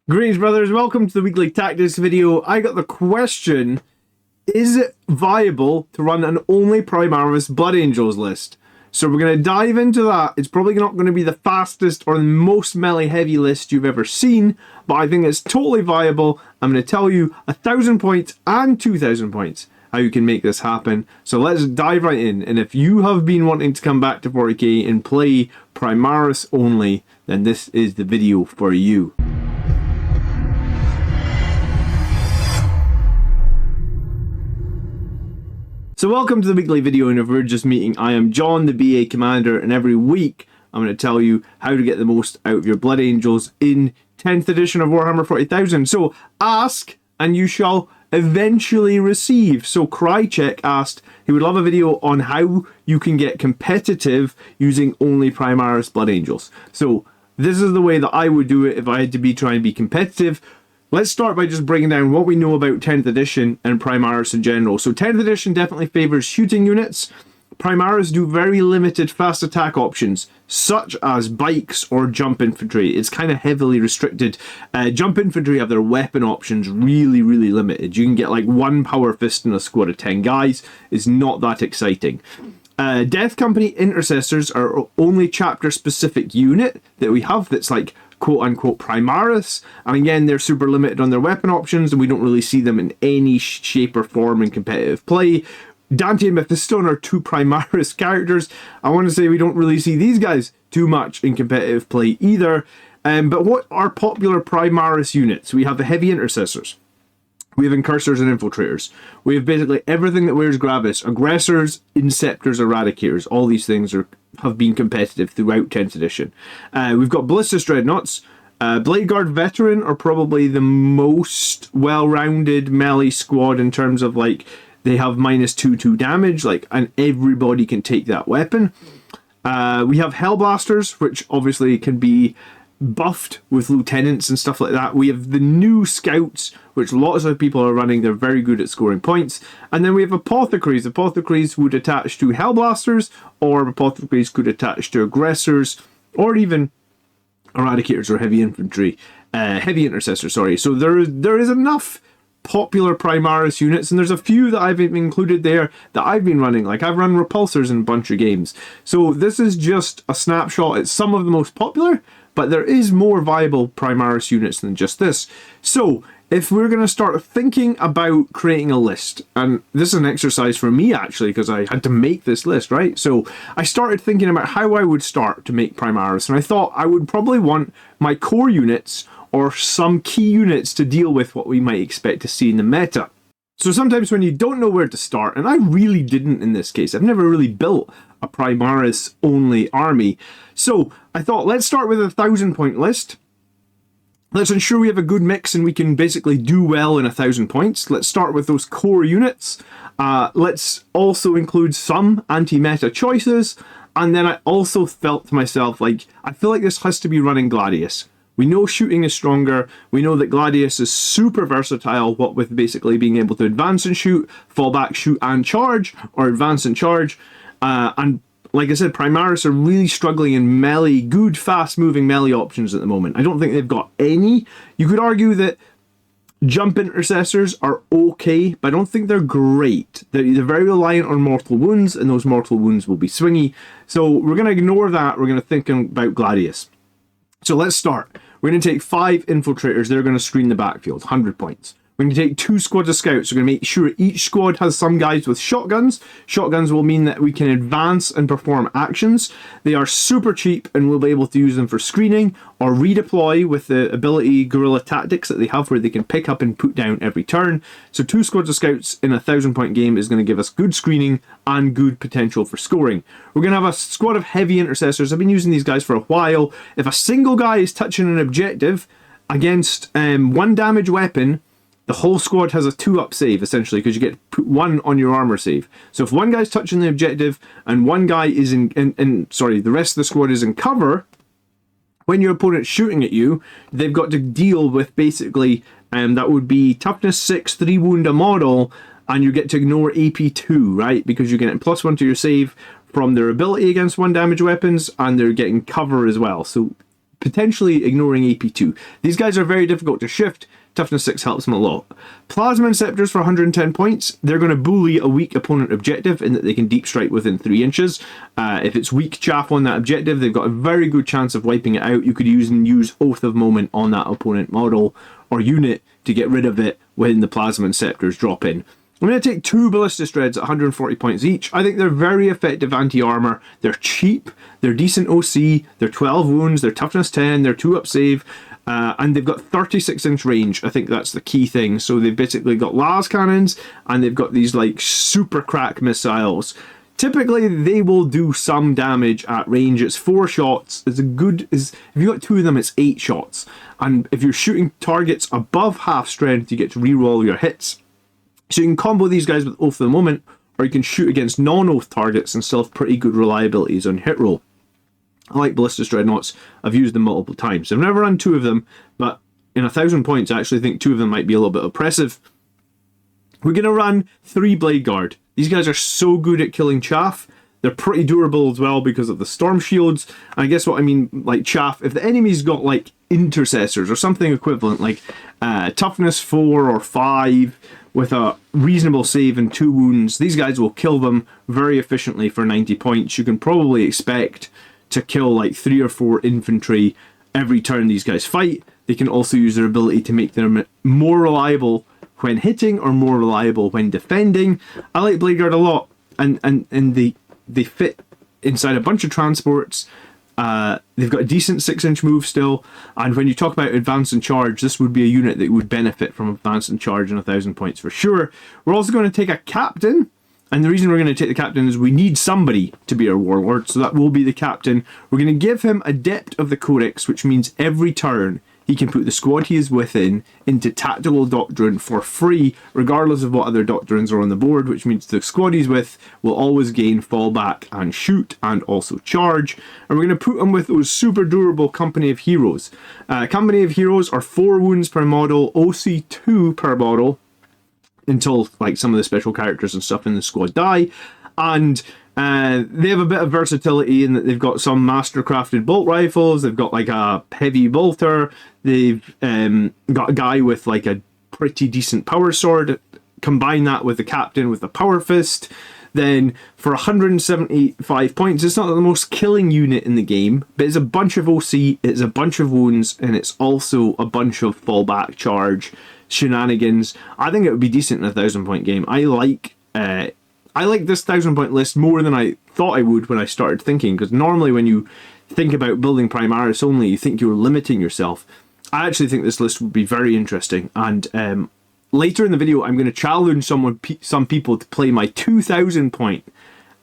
Greetings, brothers. Welcome to the weekly tactics video. I got the question, is it viable to run an only Primaris Blood Angels list? So we're going to dive into that. It's probably not going to be the fastest or the most melee heavy list you've ever seen, but I think it's totally viable. I'm going to tell you 1,000 points and 2,000 points how you can make this happen. So let's dive right in. And if you have been wanting to come back to 40k and play Primaris only, then this is the video for you. So welcome to the weekly video, and if we're just meeting, I am John, the BA Commander, and every week I'm going to tell you how to get the most out of your Blood Angels in 10th edition of Warhammer 40,000. So ask, and you shall eventually receive. So Krychek asked he would love a video on how you can get competitive using only Primaris Blood Angels. So this is the way that I would do it if I had to be trying to be competitive. Let's start by just breaking down what we know about 10th edition and Primaris in general. So 10th edition definitely favors shooting units. Primaris do very limited fast attack options, such as bikes or jump infantry. It's kind of heavily restricted. Jump infantry have their weapon options really limited. You can get like one power fist in a squad of 10 guys. It's not that exciting. Death Company intercessors are only chapter specific unit that we have that's like quote-unquote Primaris, and again they're super limited on their weapon options and we don't really see them in any shape or form in competitive play. Dante and Mephiston are two Primaris characters. I want to say we don't really see these guys too much in competitive play either. But what are popular Primaris units? We have the heavy intercessors, we have incursors and infiltrators, we have basically everything that wears Gravis, aggressors, inceptors, eradicators. All these things have been competitive throughout 10th edition. We've got Ballistus Dreadnoughts. Blade Guard Veteran are probably the most well-rounded melee squad in terms of like they have -2/2 damage, like, and everybody can take that weapon. We have Hellblasters, which obviously can be buffed with lieutenants and stuff like that. We have the new scouts, which lots of people are running. They're very good at scoring points. And then we have apothecaries. Apothecaries would attach to Hellblasters, or apothecaries could attach to aggressors, or even eradicators or heavy infantry, heavy intercessors. Sorry. So there is enough popular Primaris units, and there's a few that I've included there that I've been running. Like I've run repulsors in a bunch of games. So this is just a snapshot. It's some of the most popular, but there is more viable Primaris units than just this. So if we're going to start thinking about creating a list, and this is an exercise for me actually because I had to make this list, right? So I started thinking about how I would start to make Primaris, and I thought I would probably want my core units or some key units to deal with what we might expect to see in the meta. So sometimes when you don't know where to start, and I really didn't in this case, I've never really built a Primaris only army. So I thought, let's start with a 1,000 point list. Let's ensure we have a good mix and we can basically do well in 1,000 points. Let's start with those core units. Let's also include some anti-meta choices. And then I also felt to myself, like, I feel like this has to be running Gladius. We know shooting is stronger. We know that Gladius is super versatile, what with basically being able to advance and shoot, fall back, shoot and charge, or advance and charge. And like I said, Primaris are really struggling in melee, good, fast-moving melee options at the moment. I don't think they've got any. You could argue that jump intercessors are okay, but I don't think they're great. They're very reliant on mortal wounds, and those mortal wounds will be swingy. So we're going to ignore that. We're going to think about Gladius. So let's start. We're going to take 5 infiltrators. They're going to screen the backfield, 100 points. We're going to take 2 squads of scouts. We're going to make sure each squad has some guys with shotguns. Shotguns will mean that we can advance and perform actions. They are super cheap and we'll be able to use them for screening or redeploy with the ability guerrilla tactics that they have where they can pick up and put down every turn. So 2 squads of scouts in a 1,000 point game is going to give us good screening and good potential for scoring. We're going to have a squad of heavy intercessors. I've been using these guys for a while. If a single guy is touching an objective against 1 damage weapon, the whole squad has a 2-up save, essentially, because you get to put 1 on your armor save. So if one guy's touching the objective and one guy is the rest of the squad is in cover, when your opponent's shooting at you, they've got to deal with basically, that would be toughness 6, 3 wound a model, and you get to ignore AP 2, right? Because you're getting +1 to your save from their ability against 1 damage weapons, and they're getting cover as well. So potentially ignoring AP2. These guys are very difficult to shift. Toughness 6 helps them a lot. Plasma Inceptors for 110 points. They're going to bully a weak opponent objective in that they can deep strike within 3 inches. If it's weak chaff on that objective, they've got a very good chance of wiping it out. You could use Oath of Moment on that opponent model or unit to get rid of it when the Plasma Inceptors drop in. I'm going to take 2 Ballista Dreads at 140 points each. I think they're very effective anti-armor. They're cheap. They're decent OC. They're 12 wounds. They're toughness 10. They're 2 up save. And they've got 36-inch range. I think that's the key thing. So they've basically got las cannons, and they've got these like super crack missiles. Typically, they will do some damage at range. It's 4 shots. If you got 2 of them, it's 8 shots. And if you're shooting targets above half strength, you get to reroll your hits. So you can combo these guys with Oath of the Moment, or you can shoot against non-Oath targets and still have pretty good reliabilities on hit roll. I like Ballista Dreadnoughts. I've used them multiple times. I've never run 2 of them, but in 1,000 points, I actually think 2 of them might be a little bit oppressive. We're going to run 3 Blade Guard. These guys are so good at killing chaff. They're pretty durable as well because of the storm shields. And I guess what I mean, like chaff, if the enemy's got like intercessors or something equivalent, like toughness 4 or 5 with a reasonable save and 2 wounds, these guys will kill them very efficiently for 90 points. You can probably expect to kill like 3 or 4 infantry every turn these guys fight. They can also use their ability to make them more reliable when hitting or more reliable when defending. I like Blade Guard a lot, and they fit inside a bunch of transports. They've got a decent 6-inch move still, and when you talk about advance and charge, this would be a unit that would benefit from advance and charge in 1,000 points for sure. We're also going to take a captain, and the reason we're going to take the captain is we need somebody to be our warlord, so that will be the captain. We're going to give him Adept of the Codex, which means every turn he can put the squad he is within into Tactical Doctrine for free, regardless of what other doctrines are on the board, which means the squad he's with will always gain fallback and shoot and also charge. And we're going to put him with those super durable Company of Heroes. Company of Heroes are 4 wounds per model, OC 2 per model, until like some of the special characters and stuff in the squad die. And they have a bit of versatility in that they've got some master-crafted bolt rifles, they've got like a heavy bolter, they've got a guy with like a pretty decent power sword, combine that with the captain with the power fist. Then for 175 points, it's not the most killing unit in the game, but it's a bunch of OC, it's a bunch of wounds, and it's also a bunch of fallback charge shenanigans. I think it would be decent in a 1,000 point game. I like this 1,000 point list more than I thought I would when I started thinking, because normally when you think about building Primaris only, you think you're limiting yourself. I actually think this list would be very interesting, and later in the video I'm going to challenge some people to play my 2,000 point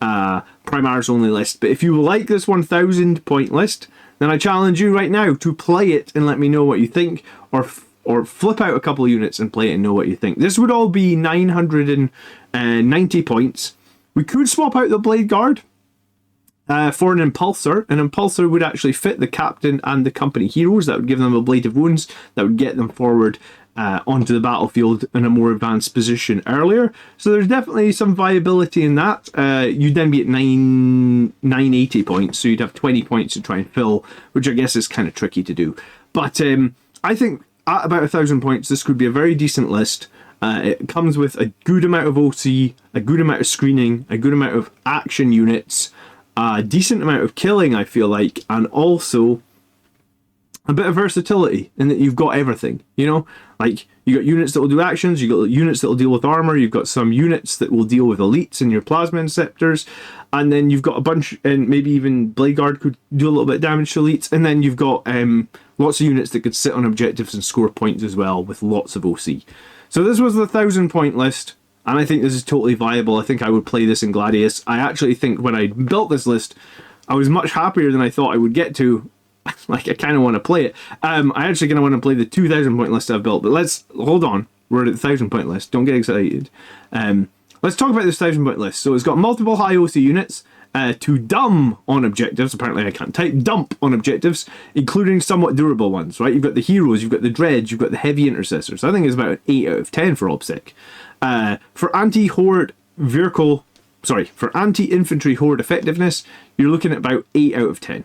Primaris only list. But if you like this 1,000 point list, then I challenge you right now to play it and let me know what you think, or flip out a couple of units and play it and know what you think. This would all be 990 points. We could swap out the Blade Guard for an Impulsor. An Impulsor would actually fit the Captain and the Company Heroes. That would give them a Blade of Wounds. That would get them forward onto the battlefield in a more advanced position earlier. So there's definitely some viability in that. You'd then be at 980 points, so you'd have 20 points to try and fill, which I guess is kind of tricky to do. But I think at about 1,000 points, this could be a very decent list. It comes with a good amount of OC, a good amount of screening, a good amount of action units, a decent amount of killing, I feel like, and also a bit of versatility in that you've got everything, you know? Like, you got units that will do actions, you got units that will deal with armor, you've got some units that will deal with elites and your plasma inceptors, and then you've got a bunch, and maybe even Blade Guard could do a little bit of damage to elites, and then you've got lots of units that could sit on objectives and score points as well with lots of OC. So this was the 1,000 point list, and I think this is totally viable. I think I would play this in Gladius. I actually think when I built this list, I was much happier than I thought I would get to. Like, I kind of want to play it. I actually kind of want to play the 2,000 point list I've built, but let's hold on. We're at the 1,000 point list. Don't get excited. Let's talk about this 1,000 point list. So it's got multiple high OC units to dumb on objectives. Apparently I can't type. Dump on objectives, including somewhat durable ones, right? You've got the heroes, you've got the dreads, you've got the heavy intercessors. I think it's about an 8 out of 10 for OBSEC. For anti-infantry horde effectiveness, you're looking at about 8 out of 10.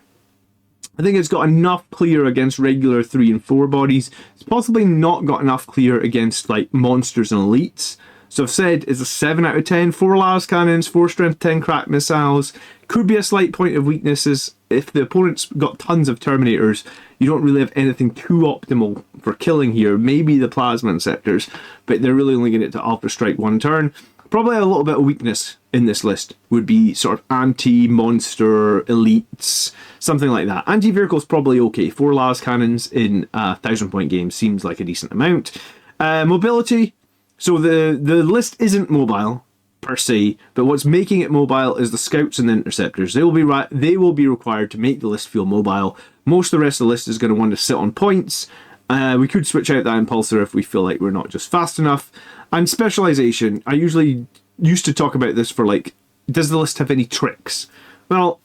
I think it's got enough clear against regular 3 and 4 bodies. It's possibly not got enough clear against like monsters and elites. So I've said it's a 7 out of 10. 4 las cannons, 4 strength 10 crack missiles. Could be a slight point of weaknesses if the opponent's got tons of Terminators. You don't really have anything too optimal for killing here. Maybe the Plasma Inceptors, but they're really only going to get to Alpha Strike 1 turn. Probably a little bit of weakness in this list would be sort of anti-monster elites, something like that. Anti-vehicle's probably okay. 4 las cannons in a 1,000-point game seems like a decent amount. Mobility. So the list isn't mobile per se, but what's making it mobile is the scouts and the interceptors. They will be required to make the list feel mobile. Most of the rest of the list is going to want to sit on points. We could switch out that impulsor if we feel like we're not just fast enough. And specialization, I usually used to talk about this for like, does the list have any tricks? Well,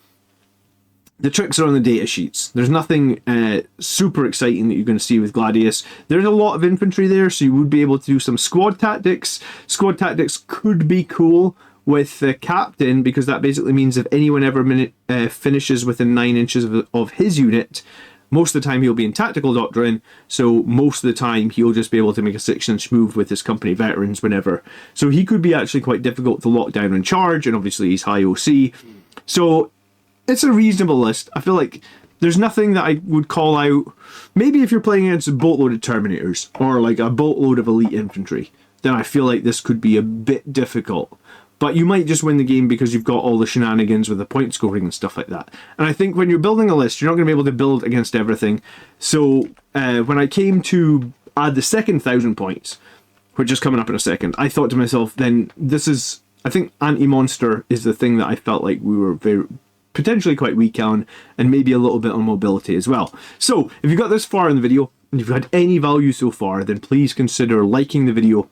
the tricks are on the data sheets. There's nothing super exciting that you're going to see with Gladius. There's a lot of infantry there, so you would be able to do some squad tactics. Squad tactics could be cool with the captain, because that basically means if anyone ever finishes within 9 inches of his unit, most of the time he'll be in tactical doctrine, so most of the time he'll just be able to make a 6-inch move with his company veterans whenever. So he could be actually quite difficult to lock down and charge, and obviously he's high OC. So it's a reasonable list. I feel like there's nothing that I would call out. Maybe if you're playing against a boatload of Terminators, or like a boatload of elite infantry, then I feel like this could be a bit difficult. But you might just win the game because you've got all the shenanigans with the point scoring and stuff like that. And I think when you're building a list, you're not going to be able to build against everything. So when I came to add the second 1,000 points, which is coming up in a second, I thought to myself, then this is, I think anti-monster is the thing that I felt like we were potentially quite weak on, and maybe a little bit on mobility as well. So if you got this far in the video, and you've had any value so far, then please consider liking the video.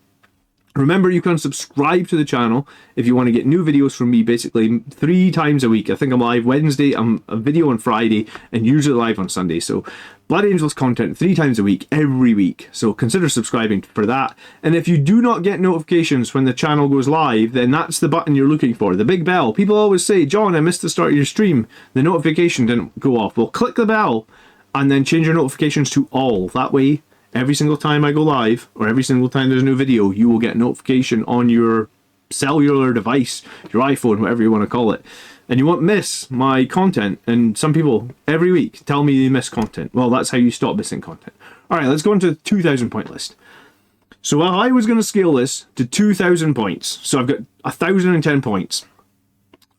Remember, you can subscribe to the channel if you want to get new videos from me basically 3 times a week. I think I'm live Wednesday, I'm a video on Friday, and usually live on Sunday. So Blood Angels content 3 times a week, every week. So consider subscribing for that. And if you do not get notifications when the channel goes live, then that's the button you're looking for, the big bell. People always say, John, I missed the start of your stream. The notification didn't go off. Well, click the bell and then change your notifications to all. That way, every single time I go live, or every single time there's a new video, you will get a notification on your cellular device, your iPhone, whatever you want to call it. And you won't miss my content. And some people, every week, tell me they miss content. Well, that's how you stop missing content. Alright, let's go into the 2,000 point list. So I was going to scale this to 2,000 points. So I've got 1,010 points.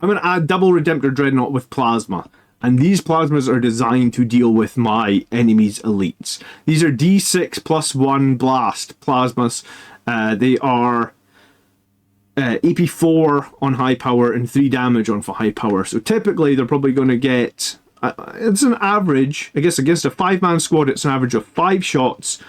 I'm going to add double Redemptor Dreadnought with Plasma. And these plasmas are designed to deal with my enemy's elites. These are D6 plus 1 blast plasmas. They are AP 4 on high power and 3 damage on high power. So typically they're probably going to get, it's an average, I guess against a 5-man squad, it's an average of 5 shots.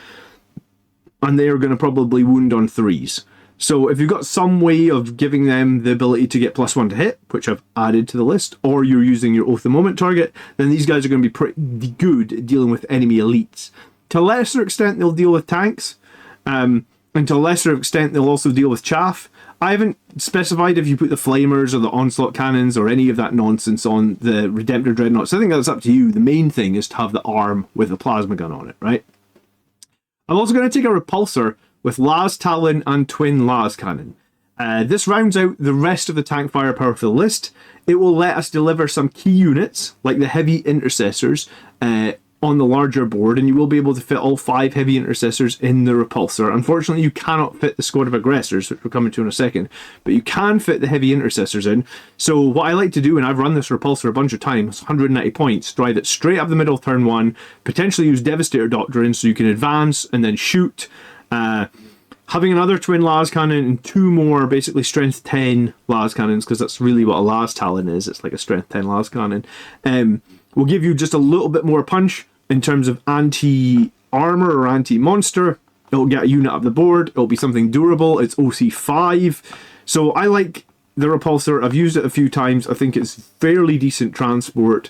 And they are going to probably wound on 3s. So if you've got some way of giving them the ability to get +1 to hit, which I've added to the list, or you're using your Oath of the Moment target, then these guys are going to be pretty good at dealing with enemy elites. To a lesser extent, they'll deal with tanks, and to a lesser extent, they'll also deal with chaff. I haven't specified if you put the flamers or the onslaught cannons or any of that nonsense on the Redemptor Dreadnoughts. I think that's up to you. The main thing is to have the arm with a plasma gun on it, right? I'm also going to take a repulsor with Las Talon and Twin Las Cannon. This rounds out the rest of the tank firepower for the list. It will let us deliver some key units, like the heavy intercessors, on the larger board, and you will be able to fit all 5 heavy intercessors in the repulsor. Unfortunately, you cannot fit the squad of aggressors, which we're coming to in a second, but you can fit the heavy intercessors in. So what I like to do, and I've run this repulsor a bunch of times, 190 points, drive it straight up the middle turn 1, potentially use Devastator Doctrine so you can advance and then shoot. Having another twin las cannon and 2 more basically strength 10 las cannons, because that's really what a las talon is, it's like a strength 10 las cannon, will give you just a little bit more punch in terms of anti-armor or anti-monster. It'll get a unit up the board, it'll be something durable, it's OC 5. So I like the repulsor, I've used it a few times, I think it's fairly decent transport.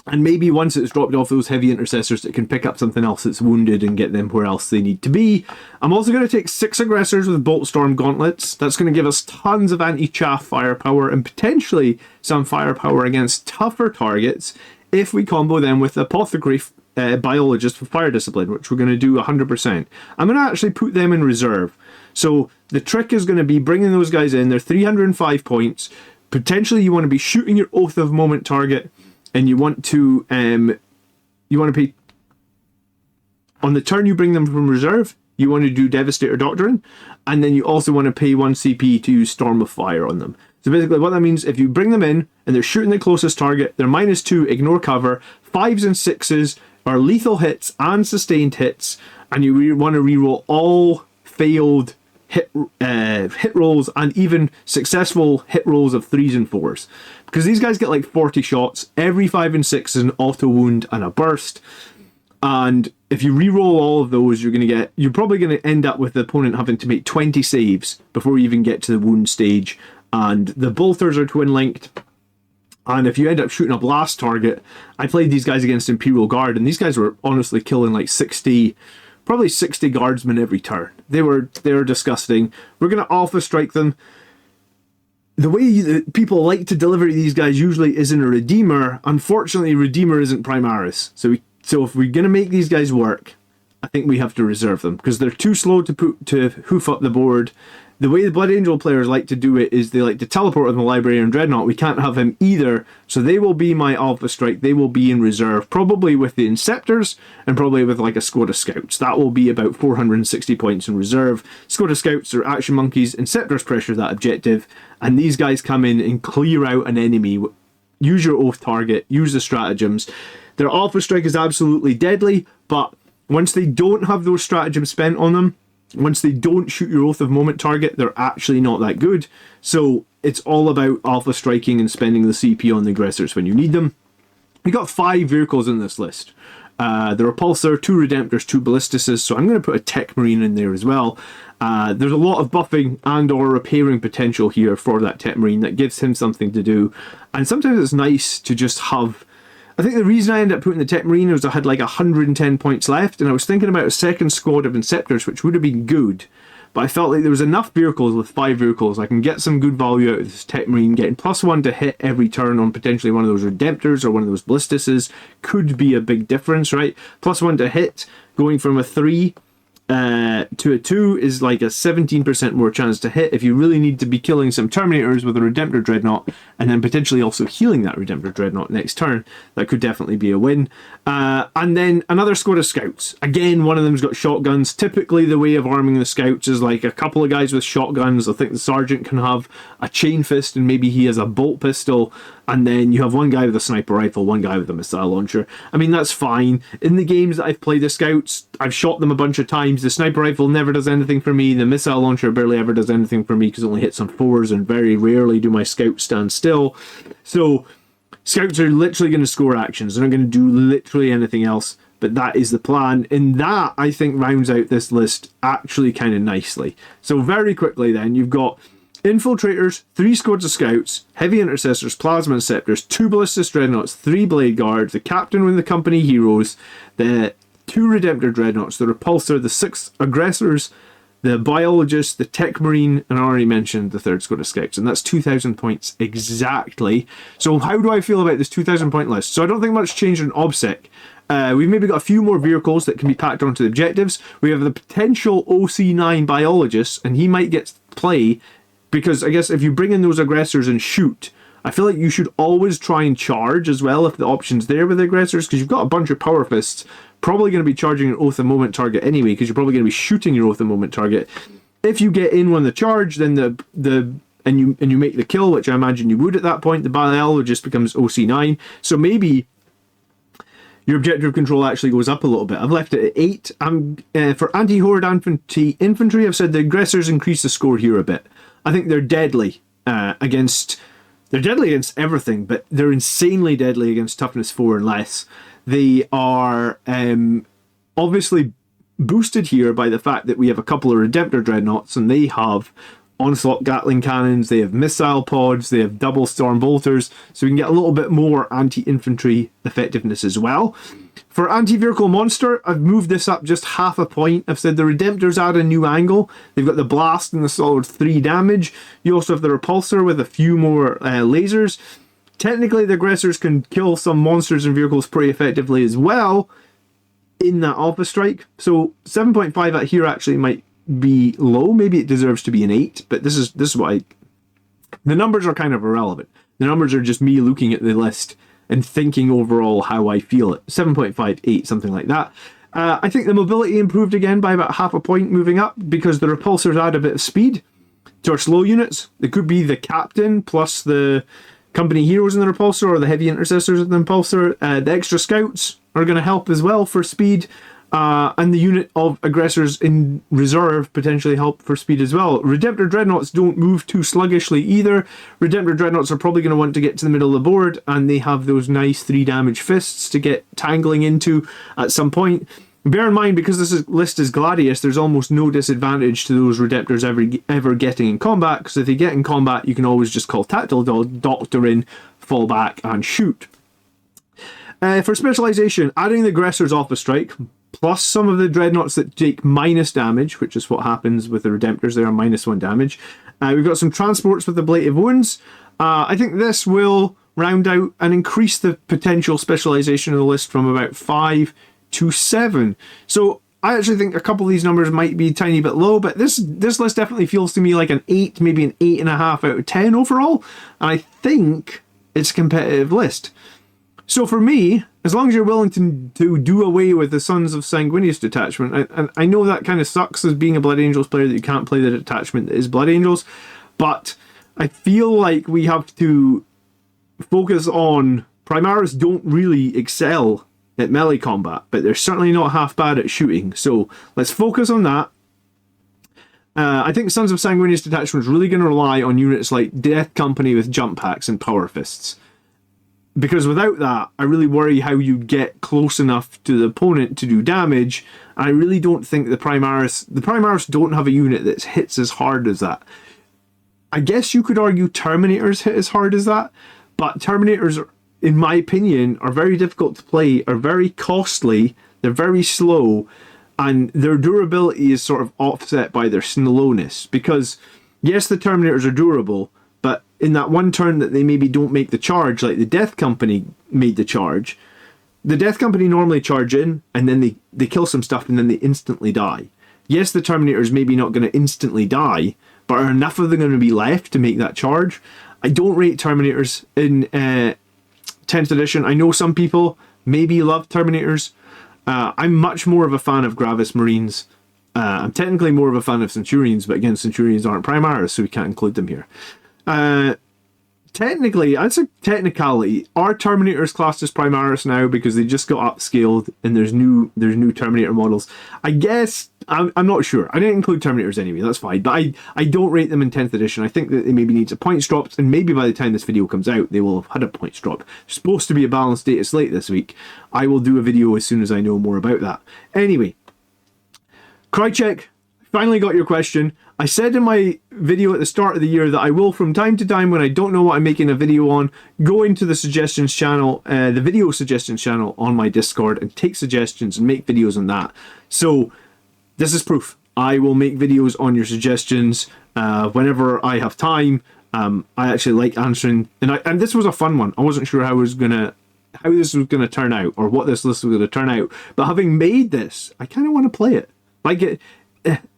And maybe once it's dropped off those heavy intercessors, it can pick up something else that's wounded and get them where else they need to be. I'm also going to take 6 aggressors with Boltstorm Gauntlets. That's going to give us tons of anti-chaff firepower and potentially some firepower against tougher targets if we combo them with Apothecary Biologist for Fire Discipline, which we're going to do 100%. I'm going to actually put them in reserve. So the trick is going to be bringing those guys in. They're 305 points. Potentially you want to be shooting your Oath of Moment target, and you want to pay... On the turn you bring them from reserve, you want to do Devastator Doctrine, and then you also want to pay 1 CP to use Storm of Fire on them. So basically what that means, if you bring them in and they're shooting the closest target, they're -2, ignore cover, 5s and 6s are lethal hits and sustained hits, and you want to reroll all failed hit rolls and even successful hit rolls of 3s and 4s. Because these guys get like 40 shots, every 5 and 6 is an auto wound and a burst. And if you re-roll all of those, you're probably going to end up with the opponent having to make 20 saves before you even get to the wound stage. And the bolters are twin linked. And if you end up shooting a blast target, I played these guys against Imperial Guard, and these guys were honestly killing like 60 guardsmen every turn. They were disgusting. We're going to alpha strike them. The way people like to deliver these guys usually is in a Redeemer. Unfortunately, Redeemer isn't Primaris. So if we're going to make these guys work, I think we have to reserve them, because they're too slow to hoof up the board. The way the Blood Angel players like to do it is they like to teleport on the Librarian Dreadnought. We can't have him either, so they will be my Alpha Strike. They will be in reserve, probably with the Inceptors and probably with like a squad of Scouts. That will be about 460 points in reserve. Squad of Scouts are Action Monkeys, Inceptors pressure that objective, and these guys come in and clear out an enemy. Use your Oath target, use the stratagems. Their Alpha Strike is absolutely deadly, but once they don't have those stratagems spent on them, once they don't shoot your Oath of Moment target, they're actually not that good. So it's all about Alpha Striking and spending the CP on the aggressors when you need them. We got 5 vehicles in this list. The Repulsor, 2 Redemptors, 2 Ballistices, so I'm going to put a Tech Marine in there as well. There's a lot of buffing and or repairing potential here for that Tech Marine that gives him something to do. And sometimes it's nice to just have... I think the reason I ended up putting the Tech Marine was I had like 110 points left, and I was thinking about a second squad of Inceptors, which would have been good, but I felt like there was enough vehicles with 5 vehicles. I can get some good value out of this Tech Marine. Getting +1 to hit every turn on potentially one of those Redemptors or one of those Ballistices could be a big difference, right? +1 to hit, going from a 3 to a 2 is like a 17% more chance to hit if you really need to be killing some Terminators with a Redemptor Dreadnought, and then potentially also healing that Redemptor Dreadnought next turn. That could definitely be a win. And then another squad of Scouts. Again, one of them's got shotguns. Typically the way of arming the Scouts is like a couple of guys with shotguns. I think the Sergeant can have a chain fist and maybe he has a bolt pistol, and then you have one guy with a sniper rifle, one guy with a missile launcher. I mean, that's fine. In the games that I've played the Scouts, I've shot them a bunch of times. The sniper rifle never does anything for me. The missile launcher barely ever does anything for me because it only hits on 4s, and very rarely do my Scouts stand still. So Scouts are literally going to score actions. They're not going to do literally anything else, but that is the plan. And that, I think, rounds out this list actually kind of nicely. So very quickly then, you've got Infiltrators, 3 squads of Scouts, Heavy Intercessors, Plasma Inceptors, 2 Ballistic Dreadnoughts, 3 Blade Guards, the Captain with the Company Heroes, the 2 Redemptor Dreadnoughts, the Repulsor, the 6 Aggressors, the Biologist, the Tech Marine, and I already mentioned the 3rd squad of Scouts, and that's 2,000 points exactly. So how do I feel about this 2,000 point list? So I don't think much changed in OBSEC. We've maybe got a few more vehicles that can be packed onto the objectives. We have the potential OC9 Biologist, and he might get play, because I guess if you bring in those aggressors and shoot, I feel like you should always try and charge as well if the option's there with the aggressors, because you've got a bunch of Power Fists, probably going to be charging your Oath of Moment target anyway, because you're probably going to be shooting your Oath of Moment target. If you get in on the charge, then and you make the kill, which I imagine you would at that point, the Biologist becomes OC9. So maybe your objective control actually goes up a little bit. I've left it at 8. For anti-horde infantry, I've said the aggressors increase the score here a bit. I think they're deadly against everything, but they're insanely deadly against toughness 4 and less. They are obviously boosted here by the fact that we have a couple of Redemptor Dreadnoughts, and they have Onslaught Gatling Cannons, they have Missile Pods, they have Double Storm Bolters, so we can get a little bit more anti-infantry effectiveness as well. For anti-vehicle monster, I've moved this up just half a point. I've said the Redemptors add a new angle. They've got the blast and the solid 3 damage. You also have the Repulsor with a few more lasers. Technically, the aggressors can kill some monsters and vehicles pretty effectively as well in that Alpha Strike. So 7.5 out here actually might be low. Maybe it deserves to be an 8, but this is what the numbers are kind of irrelevant. The numbers are just me looking at the list and thinking overall how I feel it. 7.5, 8, something like that. I think the mobility improved again by about half a point moving up because the repulsors add a bit of speed to our slow units. It could be the captain plus the company heroes in the repulsor or the heavy intercessors in the repulsor. The extra scouts are going to help as well for speed. And the unit of aggressors in reserve potentially help for speed as well. Redemptor Dreadnoughts don't move too sluggishly either. Redemptor Dreadnoughts are probably going to want to get to the middle of the board, and they have those nice 3 damage fists to get tangling into at some point. Bear in mind, because this list is Gladius, there's almost no disadvantage to those Redemptors ever getting in combat, because if they get in combat, you can always just call Tactile Doctor in, fall back, and shoot. For specialization, adding the aggressors off a strike, plus some of the dreadnoughts that take minus damage, which is what happens with the Redemptors, they are -1 damage. We've got some transports with ablative wounds. I think this will round out and increase the potential specialization of the list from about 5 to 7. So I actually think a couple of these numbers might be a tiny bit low, but this list definitely feels to me like an 8, maybe an 8.5 out of 10 overall. And I think it's a competitive list. So for me, as long as you're willing to do away with the Sons of Sanguinius detachment, and I know that kind of sucks as being a Blood Angels player that you can't play the detachment that is Blood Angels, but I feel like we have to focus on Primaris don't really excel at melee combat, but they're certainly not half bad at shooting. So let's focus on that. I think Sons of Sanguinius detachment is really going to rely on units like Death Company with jump packs and power fists. Because without that, I really worry how you get close enough to the opponent to do damage. And I really don't think the Primaris don't have a unit that hits as hard as that. I guess you could argue Terminators hit as hard as that, but Terminators, in my opinion, are very difficult to play, are very costly, they're very slow, and their durability is sort of offset by their slowness. Because, yes, the Terminators are durable, but in that one turn that they maybe don't make the charge, like the Death Company made the charge, the Death Company normally charge in, and then they kill some stuff, and then they instantly die. Yes, the Terminators maybe not going to instantly die, but are enough of them going to be left to make that charge? I don't rate Terminators in 10th edition. I know some people maybe love Terminators. I'm much more of a fan of Gravis Marines. I'm technically more of a fan of Centurions, but again, Centurions aren't Primaris, so we can't include them here. Technically, that's a technicality. Are Terminators classed as Primaris now because they just got upscaled and there's new Terminator models? I guess I'm not sure. I didn't include Terminators anyway. That's fine, but I don't rate them in 10th edition. I think that they maybe need some points dropped, and maybe by the time this video comes out, they will have had a points drop. It's supposed to be a balanced data slate this week. I will do a video as soon as I know more about that. Anyway, Krychek, finally got your question. I said in my video at the start of the year that I will, from time to time, when I don't know what I'm making a video on, go into the suggestions channel, the video suggestions channel on my Discord, and take suggestions and make videos on that. So this is proof. I will make videos on your suggestions whenever I have time. I actually like answering, and this was a fun one. I wasn't sure how this was gonna turn out, or what this list was gonna turn out. But having made this, I kind of want to play it.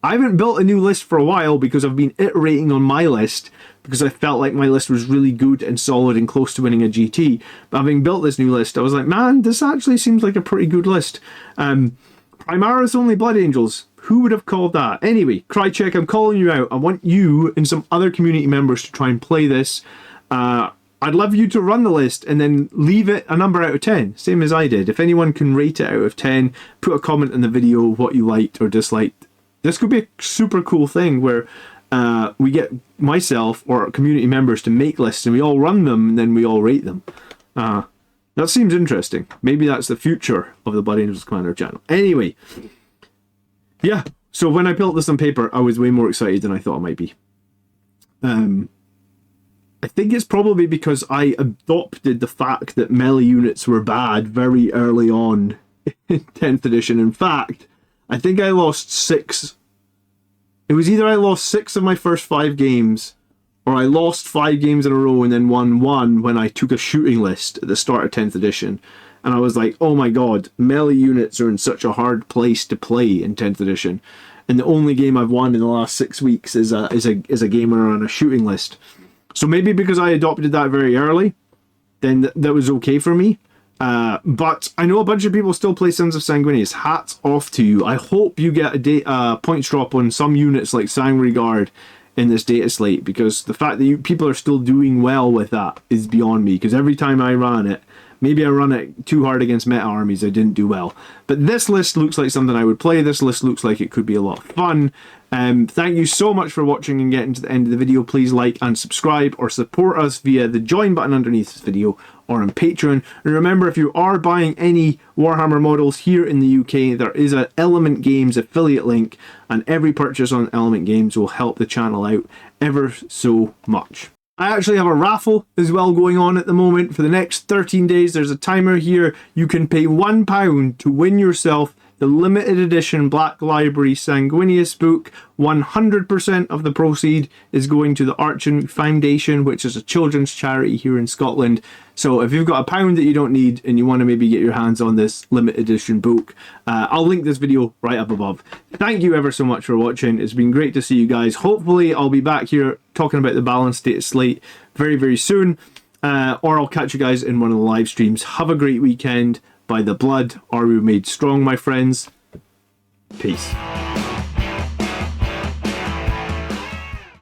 I haven't built a new list for a while because I've been iterating on my list because I felt like my list was really good and solid and close to winning a GT. But having built this new list, I was like, man, this actually seems like a pretty good list. Primaris-only Blood Angels. Who would have called that? Anyway, Krychek, I'm calling you out. I want you and some other community members to try and play this. I'd love you to run the list and then leave it a number out of 10, same as I did. If anyone can rate it out of 10, put a comment in the video what you liked or disliked. This could be a super cool thing where we get myself or community members to make lists and we all run them and then we all rate them. That seems interesting. Maybe that's the future of the Blood Angels Commander channel. Anyway, yeah, so when I built this on paper, I was way more excited than I thought I might be. I think it's probably because I adopted the fact that melee units were bad very early on in 10th edition. In fact, I think I lost 6. It was either I lost 6 of my first 5 games, or I lost 5 games in a row and then won 1 when I took a shooting list at the start of 10th edition. And I was like, oh my god, melee units are in such a hard place to play in 10th edition. And the only game I've won in the last 6 weeks is a game where I'm on a shooting list. So maybe because I adopted that very early, then that was okay for me. But I know a bunch of people still play Sons of Sanguinius. Hats off to you. I hope you get a points drop on some units like Sanguinary Guard in this data slate, because the fact that people are still doing well with that is beyond me, because every time I ran it, maybe I run it too hard against meta armies, I didn't do well. But this list looks like something I would play. This list looks like it could be a lot of fun. Thank you so much for watching and getting to the end of the video. Please like and subscribe, or support us via the join button underneath this video or on Patreon. And remember, if you are buying any Warhammer models here in the UK, there is an Element Games affiliate link, and every purchase on Element Games will help the channel out ever so much. I actually have a raffle as well going on at the moment. For the next 13 days, there's a timer here. You can pay £1 to win yourself the limited edition Black Library Sanguinius book. 100% of the proceed is going to the Archon Foundation, which is a children's charity here in Scotland. So if you've got £1 that you don't need and you want to maybe get your hands on this limited edition book, I'll link this video right up above. Thank you ever so much for watching. It's been great to see you guys. Hopefully I'll be back here talking about the balanced data slate very, very soon. Or I'll catch you guys in one of the live streams. Have a great weekend. By the blood are we made strong, my friends. Peace.